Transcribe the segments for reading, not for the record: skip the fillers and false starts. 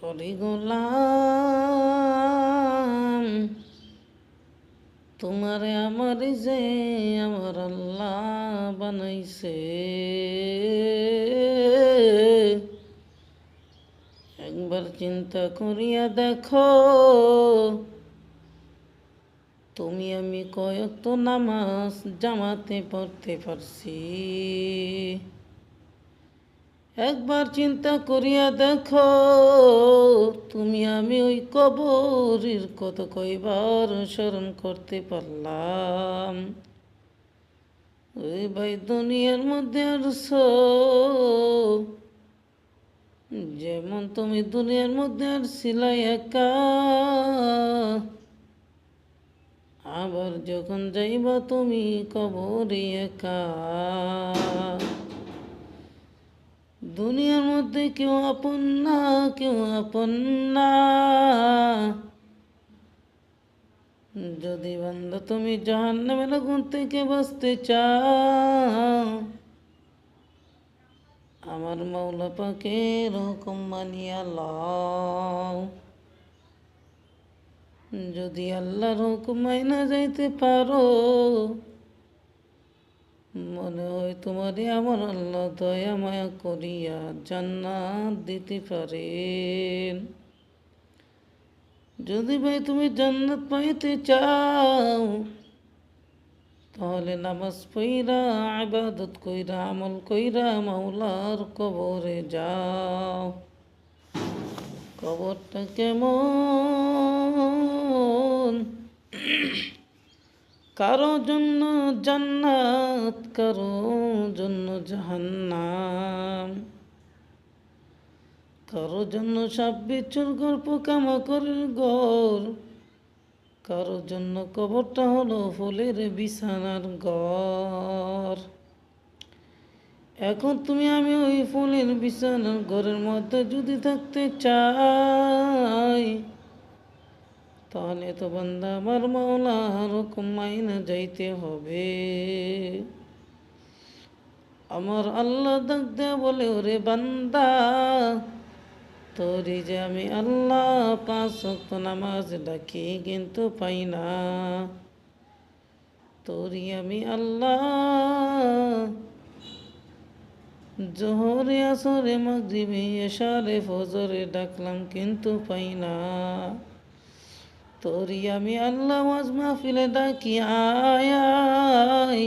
করি গোলাম তোমারে আমারে যে আমার আল্লাহ বানাইছে। একবার চিন্তা করিয়া দেখো, তুমি আমি কয়েকটা নামাজ জামাতে পড়তে পারছি। একবার চিন্তা করিয়া দেখো, তুমি আমি ওই কবরের কত কয়বার স্মরণ করতে পারলাম। ওই ভাই দুনিয়ার মধ্যে আসছো, যেমন তুমি দুনিয়ার মধ্যে আসছিলাই একা, আবার যখন যাইবা তুমি কবরে একা। দুনিয়ার মধ্যে কেউ আপন না, কেউ আপন না। যদি বান্দা তুমি জাহান্নামের আগুন থেকে বাঁচতে চাও, আমার মাওলা পাকের হুকুম মানিয়া লও। যদি আল্লাহর হুকুম মাইনা যাইতে পারো, মনে হয় তোমারে আমার আল্লাহ দয়া মায়া করিয়া জান্নাত দিতে পারেন। যদি ভাই তুমি জান্নাত পাইতে চাও, তাহলে নামাজ পইরা ইবাদত কইরা আমল কইরা মাওলার কবরে যাও। কবরটা কেমন? কারো জন্য জান্নাত, কারো জন্য জাহান্নাম, কারো জন্য সাপ বিচ্ছুর ঘর পোকামাকড়ের ঘর, কারো জন্য কবরটা হলো ফুলের বিছানার ঘর। এখন তুমি আমি ওই ফুলের বিছানার ঘরের মধ্যে যদি থাকতে চাই, তাহলে তো বান্দা আমার মাওলার হুকুম মাইনা যাইতে হবে। আমার আল্লাহ ডাক দেয়া বলে, ওরে বান্দা, তোরি যে আমি আল্লাহ 5 ওয়াক্ত নামাজ ডাকি কিন্তু পাই না। তোরি আমি আল্লাহ জোহরে আসরে মাগরিবে এশারে ফজরে ডাকলাম কিন্তু পাই না। তোরি আমি আল্লাহ ওয়াজ মাহফিলে ডাকি আয় আয়,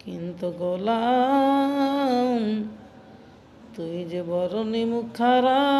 কিন্তু গোলাম তুই যে বড় নিমুখ খারাপ।